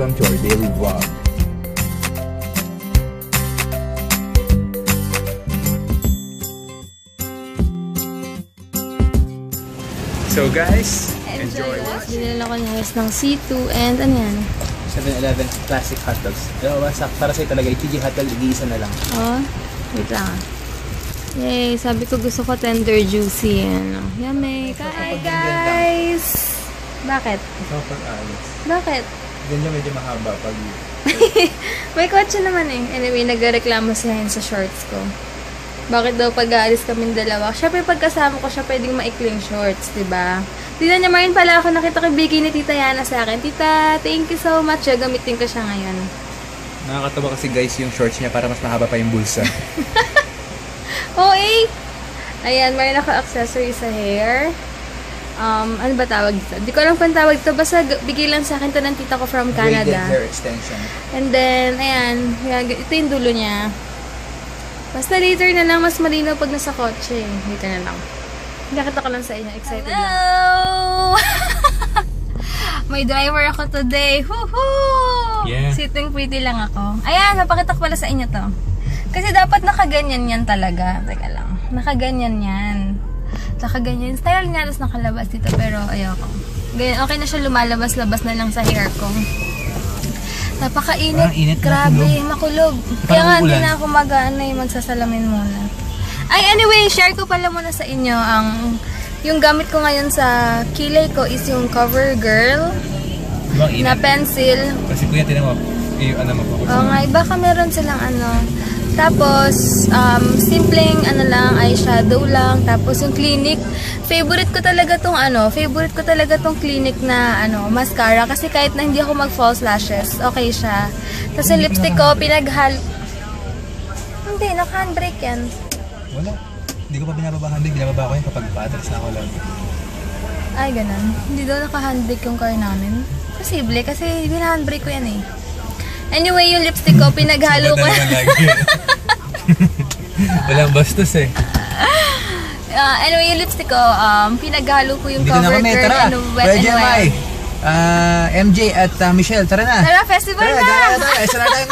welcome to our daily vlog. So guys, enjoy watching. Binila ko niya ng C2 and ano yan? 7-Eleven classic hotdogs. Para sa'yo talaga, itigi hotdog, iisa na lang. Oh, wait lang. Yay, sabi ko gusto ko tender juicy. Ano. Yummy. Hi guys! Bakit? Ito pag-alis. Bakit? Ganyan medyo mahaba pag... May kotse naman eh. Anyway, nagreklamo siya yun sa shorts ko. Bakit daw pag-aalis kaming dalawa? Siyempre pagkasama ko siya pwedeng maikling shorts, diba? Tita niya Marin pala ako nakita ko bigay ni Tita Yana sa akin. Tita, thank you so much. Gamitin ko siya ngayon. Nakakatawa kasi guys yung shorts niya para mas mahaba pa yung bulsa. Oh, eh! Ayan, mayroon ako accessory sa hair. Ano ba tawag dito? Hindi ko alam kung tawag dito. Basta bigay lang sa akin to ng tita ko from Canada. Braided hair extension. And then, ayan. Ito yung dulo niya. Basta later na lang. Mas malinaw pag nasa kotse. Later na lang. Nakita ko lang sa inyo. Excited lang. Hello! May driver ako today. Woohoo! Yeah. Sitting pretty lang ako. Ayan, napakita ko pala sa inyo to. Kasi dapat nakaganyan yan talaga. Teka lang. Nakaganyan yan. Nakaganyan. Style niya, tapos nakalabas dito. Pero ayoko. Ganyan, okay na siya lumalabas-labas na lang sa hair ko. Napakainit. Grabe, makulog. Kaya nga, hindi na ako magsasalamin muna. Ay, anyway, share ko pala muna sa inyo yung gamit ko ngayon sa kilay ko is yung CoverGirl na pencil. Kasi kuya, tinan mo. Ano mo po? Oo nga, baka meron silang ano. Tapos, simpleng ano lang, eyeshadow lang. Tapos yung Clinique, favorite ko talaga tong Clinique na ano, mascara. Kasi kahit na hindi ako mag-false lashes, okay siya. Tapos yung lipstick ko, Hindi, naka-handbrake yan. Wala. Hindi ko pa binababa-handbrake. Binababa ko yun kapag pa-atras na ako lang. Ay, ganun. Hindi daw naka-handbrake yung car namin. Posible, kasi binahandbrake ko yan eh. Anyway, yung lipstick ko, pinaghalo ko. Walang bastos eh. Anyway, yung lipstick ko, pinaghalo ko yung Dito CoverGirl and Wet n Wild. MJ at Michelle, tara na. Tara, festival na! Tara, isa na tayo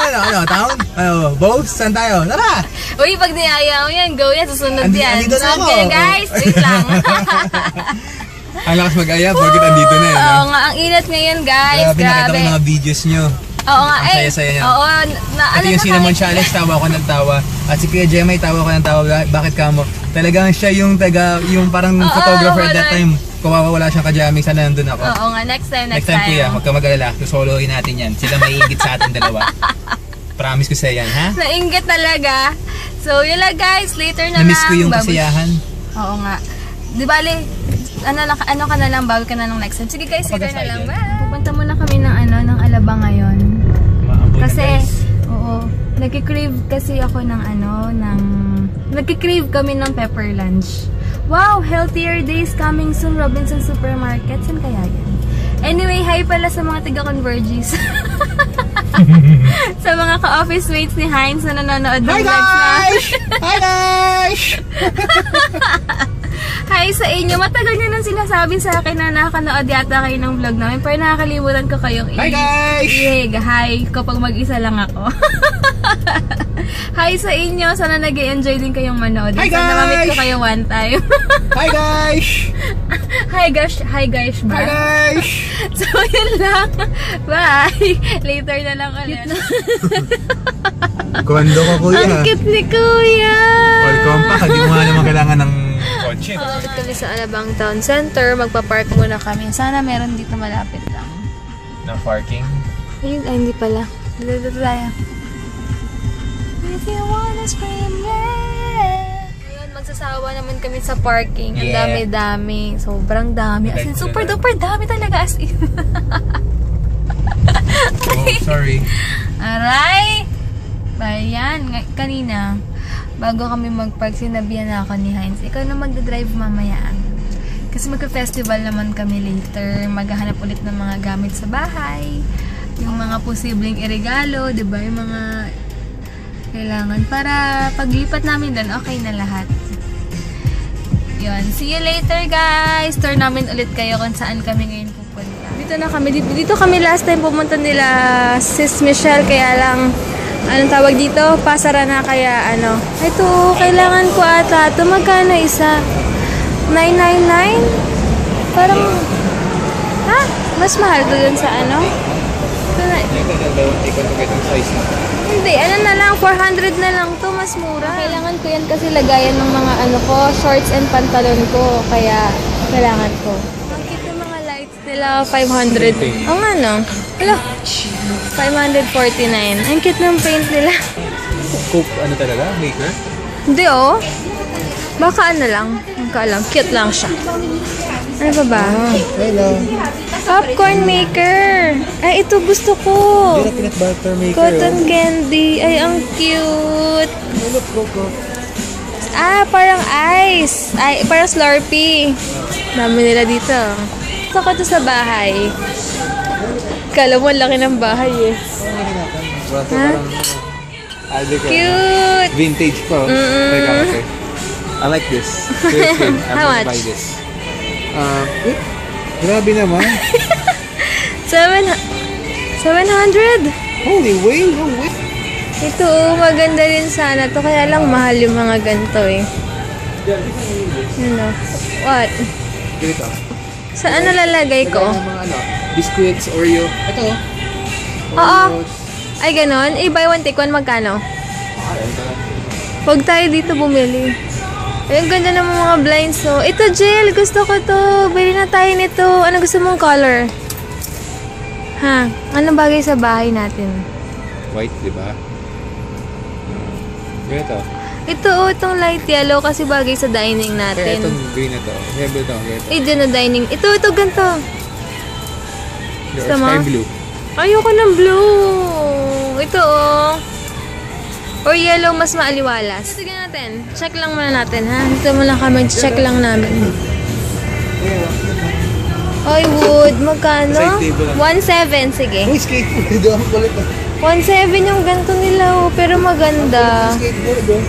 town? Bows? Saan tayo? Tara! Uy, pag niyaya mo yan, go yan, susunod yan. Andito na ako. Okay, guys, wait lang. Ang lakas mag-aya, bakit andito na eh. Oo nga, ang inat ngayon, guys. Grabe. Nakita ko mga videos nyo. Oo nga, ang saya-saya niya. Oo, ito yung Cinnamon Challenge, tawa ko ng tawa. At si Kuya Jemay, tawa ko ng tawa. Bakit ka mo? Talagang siya yung parang photographer at that time. Kawawa wala siyang kajaming, sana nandun ako. Oo nga, next time. Next time Kuya, huwag ka mag-alala. Susolohin natin yan. Sila maiingit sa ating dalawa. Promise ko sa'yo yan, ha? Nainggit talaga. So, yun lang guys, later na lang. Namiss ko yung kasiyahan. Oo nga. Di bali, ano ka na lang, bago ka na lang next time. Sige guys, later na lang. Bye! Pupunta muna kami ng Alabang ngayon. Kasi, oo, nagki-crave kasi ako nagki-crave kami ng pepper lunch. Wow, healthier days coming soon, Robinson Supermarket. Saan kaya yan? Anyway, hi pala sa mga taga-Converges. Sa mga ka-office mates ni Heinz na nanonood ng vlogs natin. Hi guys! Hi sa inyo. Matagal nyo nang sinasabi sa akin na nakakanood yata kayo ng vlog namin. Pero nakakalimutan ko kayong Hi guys! Hi kapag mag-isa lang ako. Hi sa inyo. Sana nag-enjoy din kayong manood. Hi guys! Sana mamit ko kayo one time. Hi guys! Hi guys ba? Hi guys! So yun lang. Bye! Later na lang ulit. Kuwando ko kuya. Ang cute ni kuya! Welcome pa. Hindi mo nga naman kailangan ng kotse. Malapit kami sa Alabang Town Center. Magpa-park muna kami. Sana meron dito malapit lang. Na parking? Ayun, ay hindi pala. Dito tayo. If you wanna scream, yeah! Ngayon, magsasawa naman kami sa parking. Ang dami-dami. Sobrang dami. As in, super duper dami talaga. As in. Oh, sorry. Aray! Bayan, kanina, bago kami mag-park, sinabihan na ako ni Heinz, ikaw na magdadrive mamaya. Kasi magka-festival naman kami later. Maghahanap ulit ng mga gamit sa bahay. Yung mga posibleng iregalo, diba? Yung mga kailangan. Para paglipat namin doon, okay na lahat. Yun. See you later, guys! Tour namin ulit kayo kung saan kami ngayon pupunta. Dito na kami. Dito kami last time pumunta nila Sis Michelle. Kaya lang, anong tawag dito? Pasara na kaya ano. Ito, kailangan ko ata. Ito, magkano isa? 999? Parang, ha? Mas mahal to dun sa ano? Ito na. Hindi, ano na lang, 400 na lang to, mas mura. Kailangan ko yan kasi lagayan ng mga ano ko, shorts and pantalon ko. Kaya, kailangan ko. Ang cute ng mga lights nila, 500. Ang ano? Hala, 549. Ang cute ng paint nila. Coke, ano talaga? Maker? Hindi oh. Baka ano lang. Ang kaalam. Cute lang siya. Ano pa ba? Hello. Popcorn maker. Ay, ito gusto ko. Peanut butter maker. Cotton candy. Ay, ang cute. Look, Coco. Ah, parang ice. Ay, parang Slurpee. Dami nila dito. Gusto ko to sa bahay. Kala mo, laki ng bahay eh. Ha? Cute. Vintage pa. Teka, okay. I like this. Seriously, I'm How gonna much? buy this. Grabe naman. 700. Holy way, no way. Ito, oh, maganda rin sana to. Kaya lang mahal yung mga ganito eh. Ano? What? Ganito. Saan nalalagay ko? Mga ano, biscuits, Oreo. Ito. Oo. Ay, ganon? Eh, buy one, take one, magkano? Huwag tayo dito bumili. Ay, ang ganda ng mga blinds, so. Ito, Jill, gusto ko to. Bili na tayo nito. Ano gusto mong color? Ha? Anong bagay sa bahay natin? White, di ba? Ganito. Ito, oh, itong light yellow kasi bagay sa dining Kaya natin. itong green na to. Siyempre ito. Eh, dyan na dining. Ito, ganito. Your Gusto mo? sky blue. Ayoko ng blue. Ito, oh. Or yellow, mas maaliwalas. Sige natin. Check lang muna natin, ha? Dito muna kami. Check lang namin. Ay, wood. Magkano? Side table lang. 1.7. Sige. Uy, skateboard. Ito ang kulit. 1.7 yung ganito nila, oh. Pero maganda. Skateboard, oh.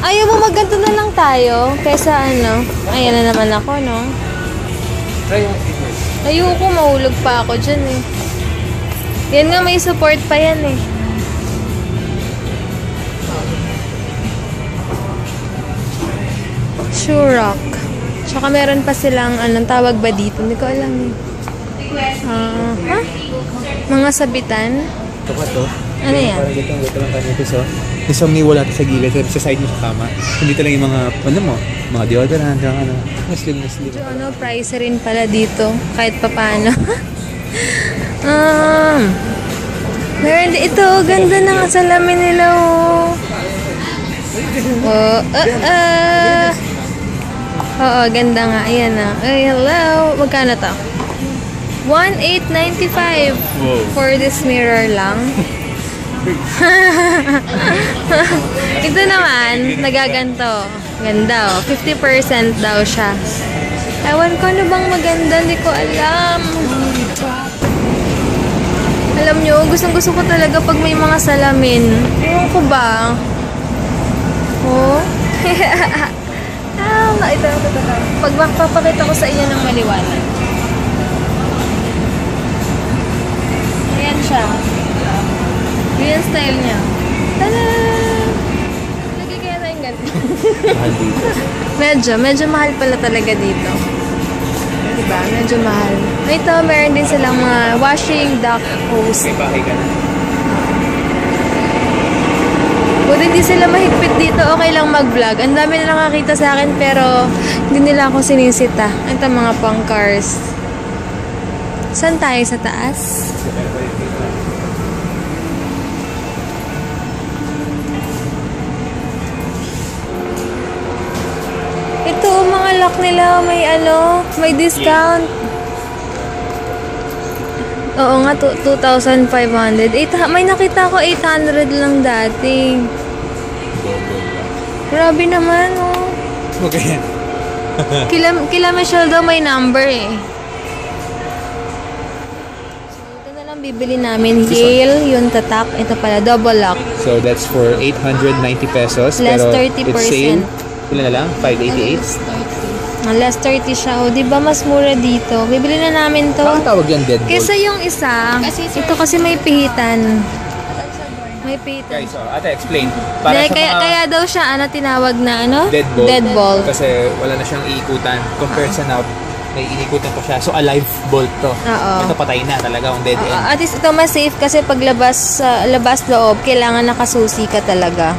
Ayaw mo magganto na lang tayo. Kaysa ano. Ayan na naman ako, no? Try yung skateboard. Ayoko, mahulog pa ako dyan, eh. Yan nga, may support pa yan, eh. Sure Rock. Tsaka meron pa silang, anong tawag ba dito? Hindi ko alam, eh. Ha? Mga sabitan? Ito pa to. Ano yan? Parang ito lang kanya ito, so. Yung wala ito sa gilid, sa side mo sa kama. Hindi lang yung mga, ano mo, mga deodorant, yung ano. Muslim. So, ano, price rin pala dito. Kahit pa paano. Meron din ito. Ganda ng salamin nila, oh. Oo, ganda nga. Ayan na. Ay, hello. Magkano to? 1,895 for this mirror lang. Ito naman, nagaganto. Ganda, oh. 50% daw siya. Ewan ko ano bang maganda, hindi ko alam. Alam nyo, gustong-gusto ko talaga pag may mga salamin. Ewan ko ba? Oh? Ito. Pag papakita ko sa inyo ng maliwanag. Ayan siya. Yan style niya. Tada! Lagi kaya tayong ganito. Mahal dito. Medyo mahal pala talaga dito. Diba? Medyo mahal. Ito, meron din silang mga washing duck hose. May bahay ka na. Kung hindi sila mahigpit dito, okay lang mag-vlog. Ang dami na nakakita sa akin, pero hindi nila ako sinisita. Ito mga pang cars. Saan tayo? Sa taas? Ito, mga lock nila, may discount. Oo nga, 2,500. May nakita ko 800 lang dati. Grabe naman, oh. Okay. Kila Michelle daw may number, eh. So, ito na lang bibili namin. Yale, yung tatak. Ito pala, double lock. So that's for 890 pesos. Less pero 30%. it's sale. Ilan na lang? 588? Less 30 siya. O, di ba mas mura dito? Bibili na namin to. Bakit tawag yan deadbolt? Kesa yung isa, ito kasi may pihitan. May pihitan. Guys, ate, explain. Para sa mga Kaya daw siya, tinawag na, deadbolt. Deadbolt. Kasi wala na siyang iikutan. Compared sa knob, may iikutan pa siya. So, alive bolt to. Oo. Ito patay na talaga, ang dead end. At least ito mas safe kasi pag labas-loob, kailangan nakasusi ka talaga.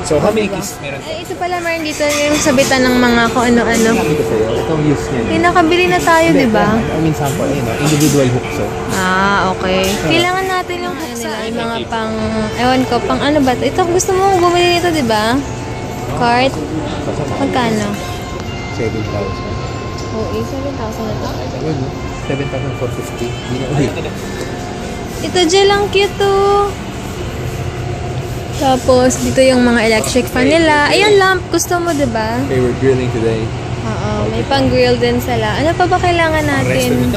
So, how many keys meron? Ito pala meron dito yung sabitan ng mga kung ano-ano. Sabi ko sa'yo, itong use niya. Nakabili na tayo, di ba? I mean, sample, individual hooks. So. Okay. Kailangan natin yung yung mga pang, ewan ko, pang ano ba? Ito, gusto mo bumili nito, di ba? Cart? Magkano? 7,000. Oo, 7,000 na to. 7,450. Hindi na ulit. Ito gel lang cute to. Tapos, dito yung mga electric fan nila. Ayan, lamp. Gusto mo, di ba? They were grilling today. Oo, may pang-grill din sila. Ano pa ba kailangan natin?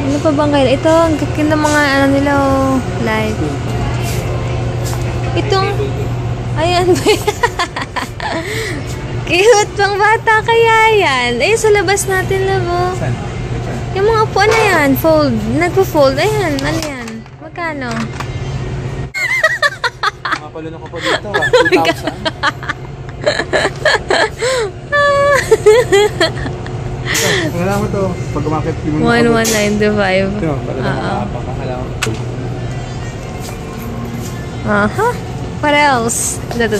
Ano pa bang kailangan? Ito, ang kakin ng mga ano nila, light. Itong, ayan ba? Cute, pang bata kaya yan. Ayun, sa labas natin, labo. Saan? Yung mga upuan na yan, fold. Nagpo-fold. Ayan, ano yan? Magkano? Mapalunok ko po dito, 2,000. Kailangan mo to. Pag umakit, 1195. Ito, para lang makakailangan mo. Aha. What else? Ito.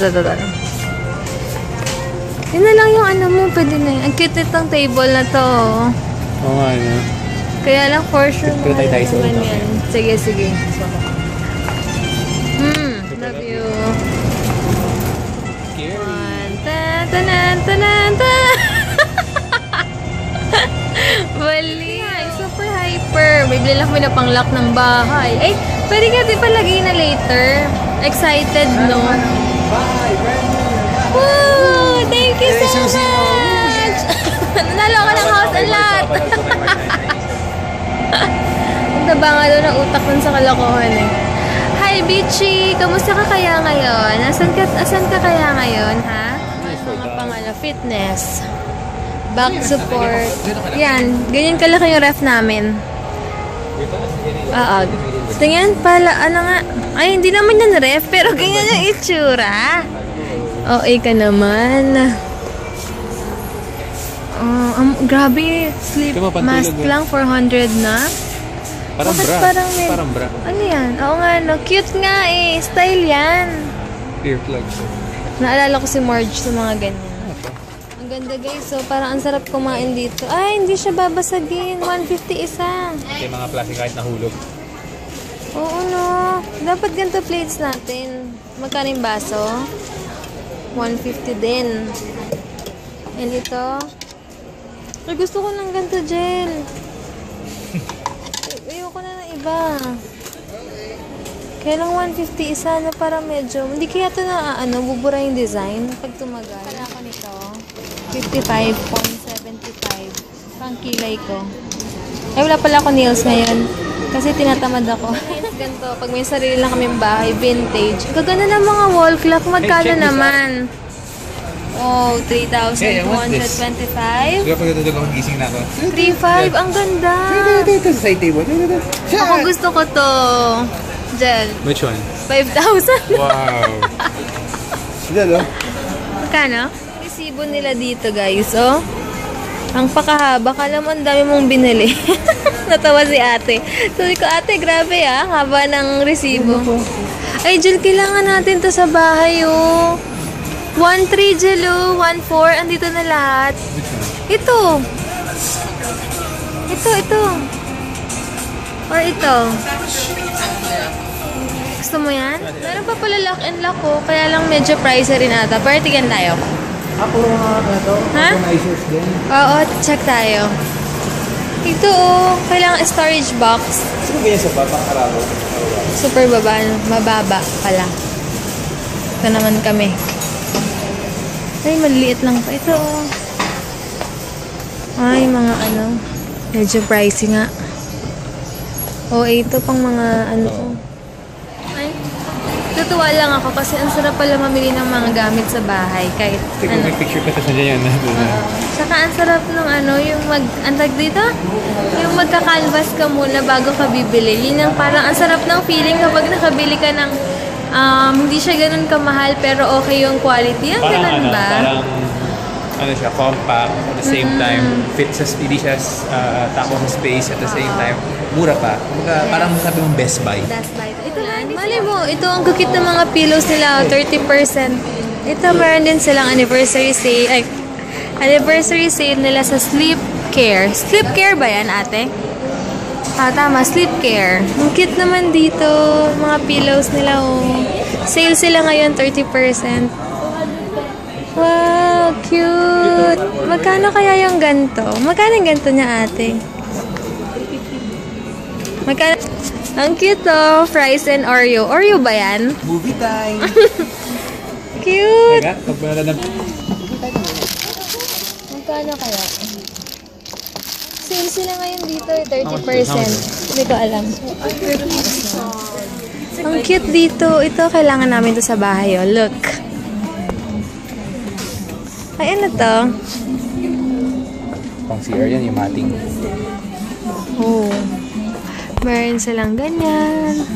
Yun na lang yung ano mo, pwede na yun. Ang cute itong table na to. Oo nga, no? Kaya lang for sure Ito tayo tayo sa naman ulo. yan. Sige. Love you. Tan. Bali. Super hyper. Bibili lang kami na pang-lock ng bahay. Ay, pwede ka din palagay na later. Excited, no? Woo! Thank you so much! Nanalo ka ng house and lot! Ang taba nga doon ang utak nun sa kalokohan eh. Hi, Bichi! Kamusta ka kaya ngayon? Asan ka kaya ngayon, ha? Mga pangala, fitness. Back support. Yan, ganyan kalaki yung ref namin. Tingnan pala, ano nga. Ay, hindi naman yan ref, pero ganyan yung itsura. Ka naman. Grabe, sleep mask lang, 400 na. Parang bra. Ano yan? Oo nga, no? Cute nga eh. Style yan. Earplugs. Naalala ko si Marge sa mga ganyan. Ang ganda guys. So, parang ang sarap kumain dito. Ay, hindi siya babasagin. 150 isa. Okay, mga plastic kahit nahulog. Oo, no. Dapat ganito plates natin. Magkano yung baso? 150 din. And ito. Ay, gusto ko ng ganito gel. Ayoko na ng iba. Kaya lang 150 isa na para medyo, hindi kaya ito na bubura yung design pag tumagal. Kala ko nito, 55.75 pang kilay ko. Ay, wala pala ako nails ngayon. Kasi tinatamad ako. Ganito, pag may sarili lang kaming bahay, vintage. Gaganda ng mga wall clock. Magkano naman? 3,225. Kaya pagkatulog ako gising na ako. 3,500. Ang ganda. Ito sa side table. Ako gusto ko to. Gel. Which one? 5,000. Wow. Sila, no? Magkano? Resibo nila dito, guys. Ang pakahaba. Kala mo ang dami mong binili. Natawa si ate. Sabi ko, ate, grabe haba ng resibo. Ay, Gel, kailangan natin to sa bahay, 1.3 gel, 1.4. Andito na lahat. Ito. Or ito. Gusto mo yan? Meron pa pala lock and lock kaya lang medyo pricey rin ata. Pero tignan tayo. Ako Ha? organizers din. Oo, check tayo. Ito kailangan storage box. Sino ba yan sa pang-araw? Super mababa pala. Ito naman kami. Ay, maliliit lang pa. Ito Ay, mga medyo pricey nga. Ito pang mga Ay, ito natutuwa lang ako kasi ang sarap pala mamili ng mga gamit sa bahay kahit Tignan may picture ka sa dyan. Saka ang sarap ng yung antag dito, yung magka-canvas ka muna bago ka bibili. Yun ang parang ang sarap ng feeling kapag nakabili ka ng hindi siya ganun kamahal pero okay yung quality. Ang ganun ba? Parang siya, compact, at the same time, fits hindi siya tapos sa space, at the same time, mura pa. Parang sabi mong Best Buy. Best Buy. Ito lang. Mali mo, ito ang kukit ng mga pillows nila, 30%. Ito meron din silang anniversary sale. Anniversary sale nila sa Sleep Care. Sleep Care ba yan, ate? Tama, Sleep Care. Ang cute naman dito, mga pillows nila. Sale sila ngayon, 30%. Wow, cute! Magkano kaya yung ganto? Magkano yung ganto niya, ate? Magkano? Ang cute oh, fries and Oreo. Oreo ba yan? Movie time! Cute! Magkano kaya? Sale sila ngayon dito, 30%. Hindi ko alam. Ang cute dito. Ito, kailangan namin to sa bahay. Oh. Look. Ay, ano to? Pang CR yan, yung mating. Oh. Meron silang ganyan.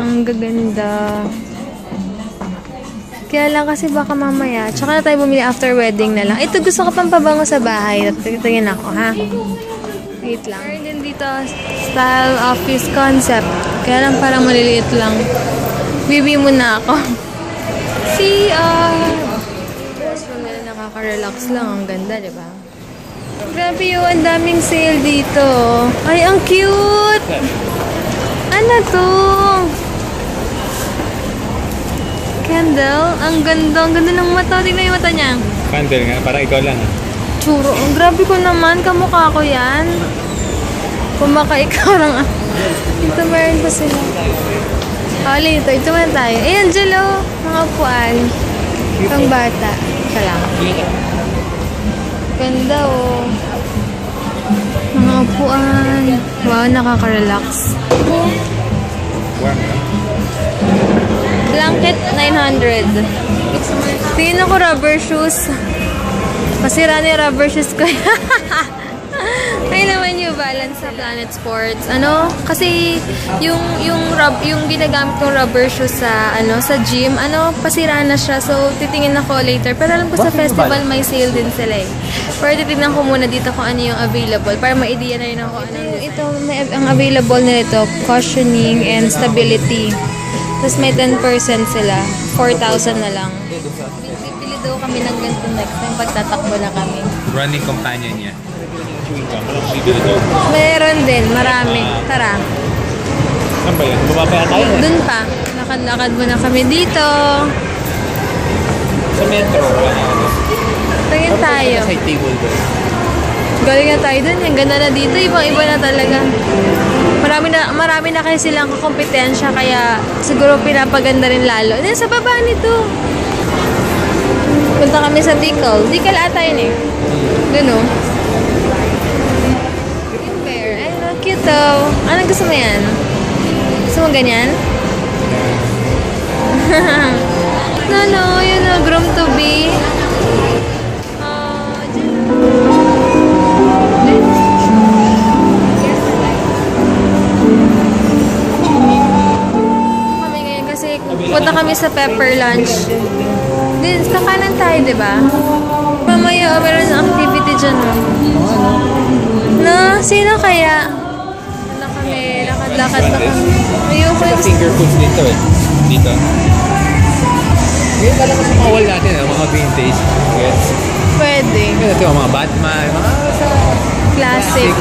Ang gaganda. Kaya lang kasi baka mamaya. Tsaka na tayo bumili after wedding na lang. Ito, gusto ko pang pabango sa bahay. Tingin ako, ha? Wait lang. Meron din dito, style office concept. Kaya lang parang maliliit lang. Bibi muna ako. CR! Nakaka-relax lang. Ang ganda, di ba? Grabe yun. Ang daming sale dito. Ay, ang cute! Ano to? Candle? Ang ganda. Ang ganda ng mata. Tingnan yung mata niya. Candle nga. Parang ikaw lang. Churo. Ang grabe ko naman. Kamukha ko yan. Kumaka ikaw lang. Ito meron pa sila. Ito. Ito man tayo. Eh, Angelo. Mga upuan. Pang bata. Ito lang. Ganda oh. Mga upuan. Wow, nakaka-relax. Blanket, 900. Tingin ako rubber shoes. Masira na yung rubber shoes ko. Ay naman New Balance sa Planet Sports. Ano? Kasi yung ginagamit kong rubber shoes sa sa gym, pasira na siya. So titingin ako later. Pero alam ko sa festival may sale din sila eh. Pero titignan ko muna dito kung ano yung available para ma-idea na rin ako ito ang available nila ito, cushioning and stability. Tapos may 10% sila. 4,000 na lang. Bibili daw kami ng ganito next time pagtatakbo na kami. Running companion niya. Meron din, marami. Tara. Saan ba yan? Bumabaya tayo eh. Dun pa. Lakad-lakad muna kami dito. Sa metro. Tingin tayo. Sa side table doon. Galing na tayo dun. Ang ganda na dito. Ibang-iba na talaga. Marami na kayo silang kakompetensya. Kaya siguro pinapaganda rin lalo. Sa baba nito. Punta kami sa Bicol. Bicol ata yun eh. Dun oh. Cute oh. Anong gusto mo yan? Gusto mo ganyan? No, yun o, groom to be. Kami ngayon kasi punta kami sa pepper lunch. Din, sa kanan tayo, diba? Mamaya, meron na activity dyan. No, sino kaya? Lakad na kami. Ayoko yung... Finger foods dito eh. Dito. Ngayon pala kasi mga wall natin, mga vintage. Yes. Pwede. Ito yung mga Batman, mga classic.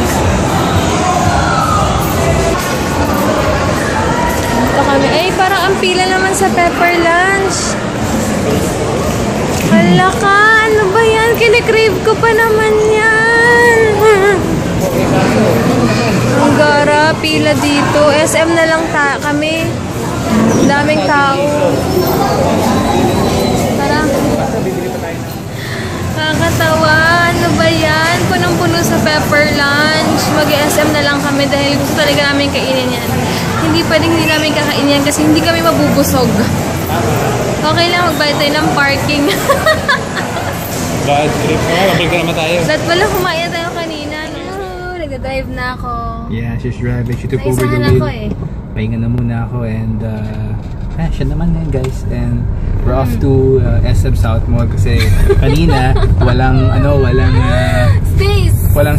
Ito kami. Ay, parang ang pila naman sa pepper lunch. Hala ka, ano ba yan? Kinikrave ko pa naman yan. Ang gara, pila dito. SM na lang kami. Daming tao. Tara. Kakatawa. Ano ba yan? Punong-puno sa magpa-pepper lunch. Mag-SM na lang kami dahil gusto talaga namin kainin yan. Hindi pwedeng hindi namin kakainin yan kasi hindi kami mabubusog. Okay lang, magbayad tayo ng parking. Bad trip. Mabalik naman tayo. Ba't pala kumain tayo kanina, no? Nagda-drive na ako. Yeah, she's driving. She took over the Naisahan wheel. ako eh. Pahinga na muna ako and siya naman yan guys. And we're off to SM South Mall kasi kanina walang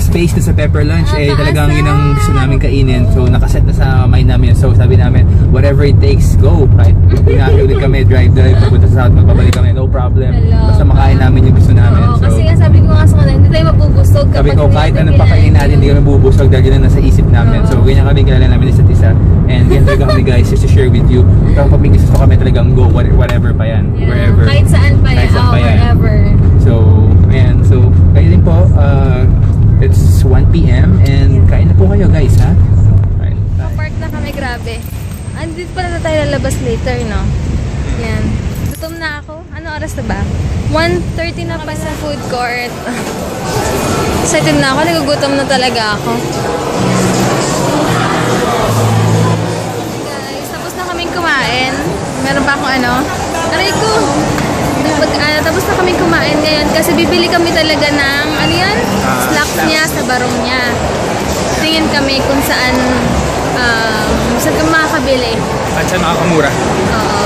space na sa pepper lunch. Talagang yun ang gusto namin kainin. So nakaset na sa mind namin. So sabi namin, whatever it takes, go. Kahit pinaki ulit kami, drive, papunta sa South Mall, pabalik kami, no problem. Basta makain namin yung gusto namin. Oo, kasi nga sabi ko nga sa kanila, hindi tayo mabubusog kapag sabi ko, kahit anong pakainin natin, hindi kami bubusog dahil yun ang nasa isip namin. So ganyan kami, kilala namin isa't isa. And ganyan talaga kami guys, just to share with you. Pero pag may gusto kami talagang go, whatever pa yan. Yeah, Wherever. kahit saan pa yan. Wherever. So, ayan. So, kayo din po, it's 1 p.m. and kain na po kayo guys, ha? Right. Park na kami, grabe. Andito pala na tayo lalabas later, no? Yan. Gutom na ako. Ano oras na ba? 1:30 na pa sa food court. Excited na ako. Nagugutom na talaga ako. Guys, tapos na kaming kumain. Meron pa akong aray ko! Tapos na kaming kumain ngayon kasi bibili kami talaga ng, snacks niya sa barong niya. Tingin kami kung saan kami makakabili. At saan makakamura? Oo.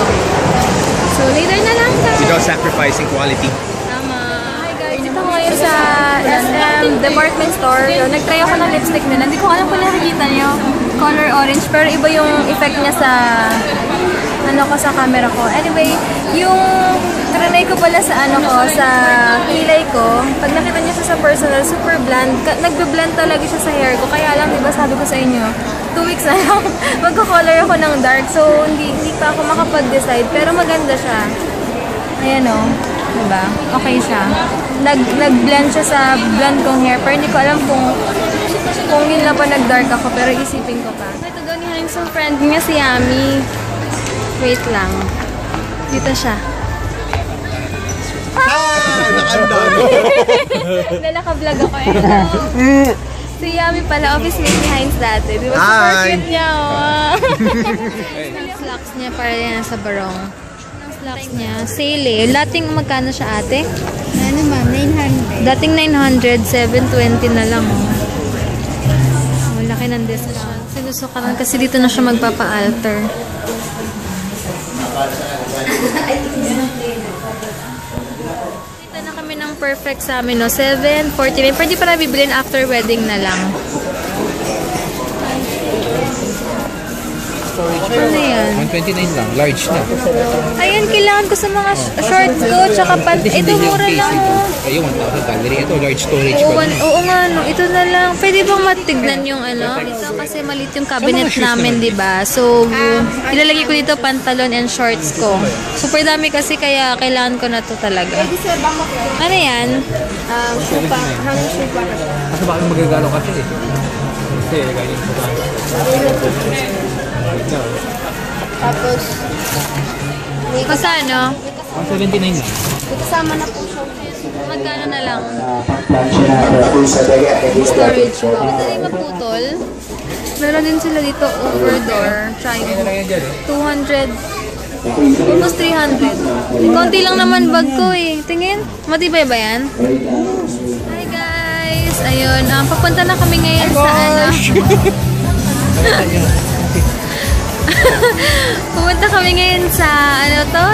So, later na lang guys. Without sacrificing quality. Tama. Hi guys, dito ko ngayon sa SM department store. Nag-try ako ng lipstick nila. Hindi ko alam kung nakikita niyo. Color orange. Pero iba yung effect niya sa sa camera ko. Anyway, yung trinay ko pala sa sa kilay ko. Pag nakita niyo siya sa personal, super blend. Nagbe-blend talaga siya sa hair ko. Kaya lang, diba sabi ko sa inyo, 2 weeks na lang, magko-color ako ng dark. So, hindi pa ako makapag-decide. Pero maganda siya. Ayan o. Diba? Okay siya. Nag-blend siya sa blend kong hair. Pero hindi ko alam kung yun na pa nag-dark ako. Pero isipin ko pa. Ito daw ni Hines yung friend niya, si Yami. Wait lang. Dito siya. Naka-vlog ako eh. Si Yami pala, office mate ni Hines dati. Di ba super cute niya? Slacks niya para yan sa barong. Slacks niya. Sale eh. Dating magkano siya ate? Ano ma'am? 900. Dating 900, 720 na lang oh. Laki ng discount. Sinusukaran kasi dito na siya magpapa-alter. Kita na kami ng perfect sa amin, no? 749. Pwede pa na bibilin after wedding na lang. Ano yan? 129 lang, large na. Ayan, kailangan ko sa mga shorts ko, tsaka ito mura lang, oh. Ayun, 1,000 calorie. Ito, large storage Oo, pa. oo nga, no. Ito na lang. Pwede bang matignan yung Ito kasi maliit yung cabinet namin, di ba? So, ilalagay ko dito pantalon and shorts ko. Super dami kasi kaya kailangan ko na to talaga. Ano yan? Shupa. Hanging shupa. Kasi baka magagalo kasi eh. Kasi, ganyan po ba? Tapos, Magkano? 179 lang. kasama na po siya. Magkano na lang? Storage ko. Ito ay maputol. Meron din sila dito over door. Triangle. 200. Almost 300. Konti lang naman bag ko eh. Tingin. Matibay ba yan? Hi guys. Ayun. Papunta na kami ngayon sa Pupunta kami ngayon sa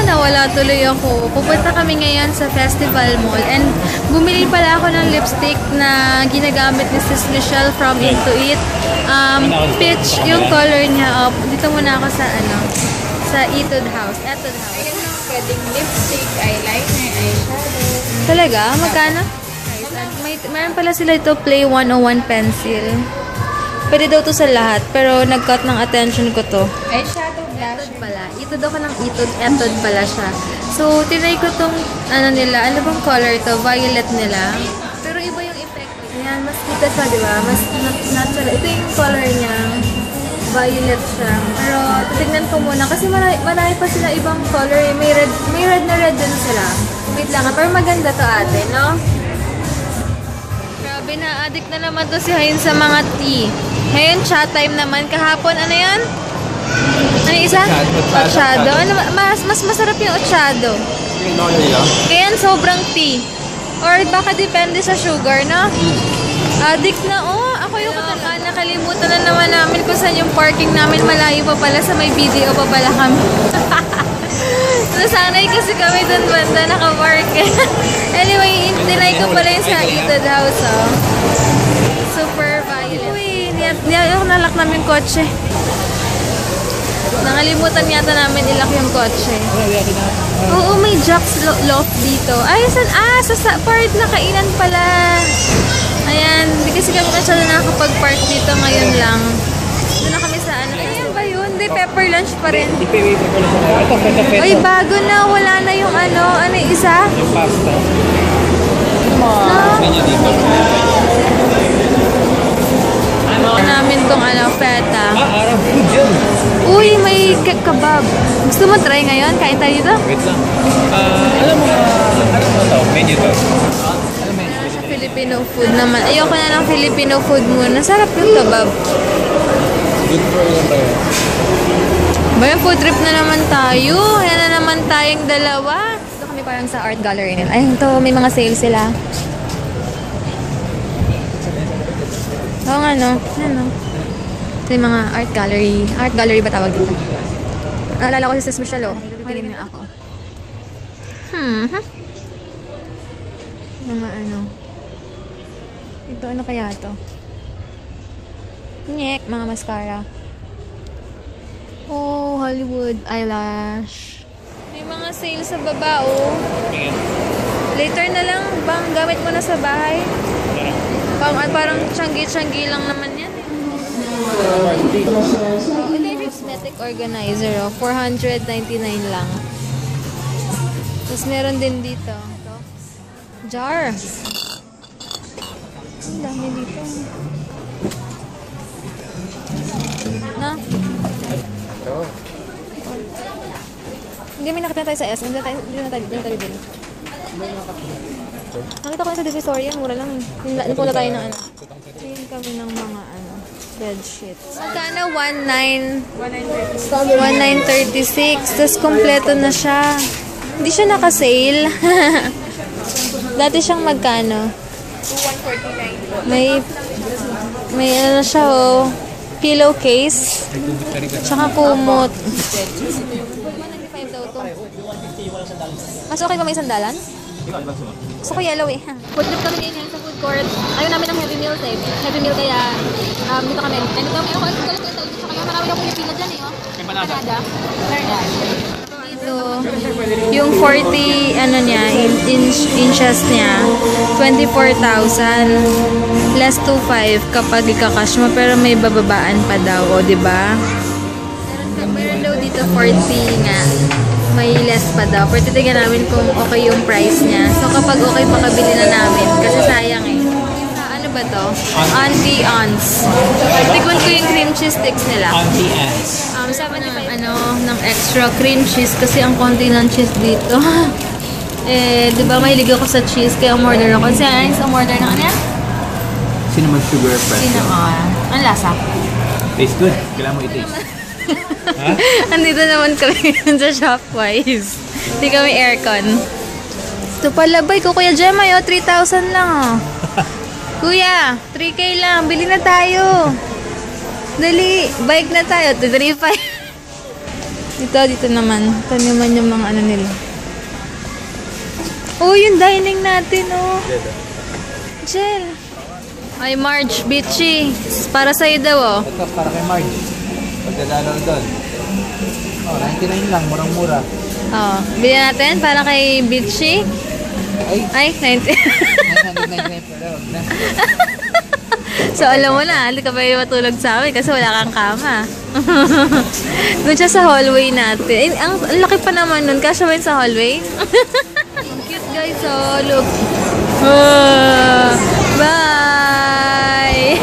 nawala tuloy ako. Pupunta kami ngayon sa Festival Mall and bumili pala ako ng lipstick na ginagamit ni Sis Michelle from Into It. Peach yung color niya. Dito muna ako sa sa Etude House. Pwedeng lipstick, eyeliner, eyeshadow. Talaga? Magkano? Meron pala sila ito Play 101 pencil. Pwede daw to sa lahat, pero nag-cut ng attention ko to. Eyeshadow, blush. Pala. Etude ako ng Etude pala siya. So, tinry ko tong, nila, ano bang color to? Violet nila. Pero iba yung effect. Ayan, mas kita siya, di ba? Mas natural. Ito yung color niya. Violet siya. Pero, titignan ko muna. Kasi marami pa sila ibang color. May red na red din sila. Wait lang, pero maganda to ate, no? Grabe Grabe na, addict na naman to si Hayin sa mga tea. Ngayon, chat time naman. Kahapon, ano yan? Ano yung isa? Ochado. Ano, mas masarap yung ochado. Kaya sobrang tea. Or baka depende sa sugar, no? Addict na, oh. Ako yung nakalimutan na naman namin kung saan yung parking namin. Malayo pa pala sa may video pa pala kami. Nasanay kasi kami dun banda naka-park. Anyway, tinry ko pala yung sa heated house, oh. Super violent. Uy, nalak namin yung kotse. Nakalimutan yata namin ilak yung kotse. Oo, may Jack's Loft dito. Ay, saan? Sa part na kainan pala. Ayan, hindi kasi kami masyado nakakapag-park dito ngayon lang. Doon na kami sa ano. Ayan ba yun? Hindi, pepper lunch pa rin. Ay, bago na. Wala na yung ano. Ano yung isa? Yung pasta. Menu dito. Namin tong ano, feta. Arab food yun. Uy, may kebab. Gusto mo try ngayon? Kain tayo dito? Wait lang. Alam mo to? Menu to. Filipino food naman. Ayoko na ng Filipino food muna. Sarap yung kebab. Good for you ba yun? Bayan, food trip na naman tayo. Yan na naman tayong dalawa. Dito kami parang sa art gallery nila. Ay, ito, may mga sale sila. Oo nga, no? Ano? Ito yung mga art gallery. Art gallery ba tawag dito? Naalala ko si Sis Michelle, oh. Pipilim niya ako. Mga ano. Ito, ano kaya to? Nyek, mga mascara. Oh, Hollywood eyelash. May mga sale sa baba, oh. Later na lang, bang gamit mo na sa bahay? Parang tiyanggi-tiyanggi lang naman yan, eh. Ito yung cosmetic organizer, oh. 499 lang. Tapos meron din dito. Ito. Jar. Ang dami dito. Na? Hindi, may nakita tayo sa S. Hindi na tayo din. Nakita ko na sa Divisoria, mura lang. Napunta tayo ng ano. Tingin kami ng mga ano, bedsheets. Magkano? 1936. Tapos kompleto na siya. Hindi siya naka-sale. Dati siyang magkano? 149. May ano na siya, oh. Pillowcase. Tsaka kumot. 195 daw to. Mas okay ba may sandalan? Gusto ko yellow, eh. Food trip kami ngayon sa food court. Ayaw namin ng heavy meals, eh. Heavy meal kaya dito kami. And ito, meron ko ito sa kanya. Marami ng Pilipino dyan, eh. Oh. Canada. Dito, yung 40, ano niya, inches niya, 24,000. Less 2,500 kapag ikakash mo. Pero may bababaan pa daw, o, diba? Meron daw dito 40 nga. May less pa daw. Pero titigan namin kung okay yung price niya. So kapag okay, pakabili na namin. Kasi sayang, eh. Ano ba to? Auntie Ants. Tikman ko yung cream cheese sticks nila. Auntie Ants. 75 ng extra cream cheese kasi ang konti ng cheese dito. Di ba mahilig ako sa cheese kaya umorder ako. Kasi umorder ng ano yan? Cinnamon sugar press. Ang lasa? Taste good. Kailangan mo i-taste. Andito naman kami sa Shopwise. Hindi kami aircon. Ito pala ba? Kuya Gemma, 3,000 lang, oh. Kuya, 3K lang. Bili na tayo. Dali, bike na tayo. 3,500. Dito naman. Ito naman yung mga ano nila. Oh, yung dining natin, oh. Jel. Ay, Marge, bitchy. Para sa'yo daw, oh. Ito, para kay Marge. Pagdadalaw doon. Oh, 99 lang. Murang-mura. Oh, bili natin para kay bitchy. Ay, 90. 999 pa daw. So, alam mo na, hindi ka pa yung matulog sa amin kasi wala kang kama. Doon siya sa hallway natin. Ang laki pa naman nun. Kasya ba yun sa hallway? Cute guys, oh. Look. Bye!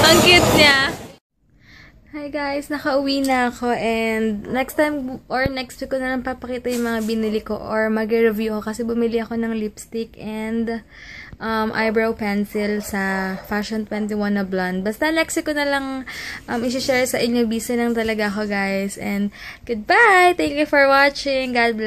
Ang cute niya. Hi guys. guys, nakauwi na ako and next time or next week ko na lang papakita yung mga binili ko or mag-review ako kasi bumili ako ng lipstick and eyebrow pencil sa Fashion 21 na blonde. Basta next week ko na lang isi-share sa inyo. Busy lang talaga ako guys and goodbye! Thank you for watching. God bless.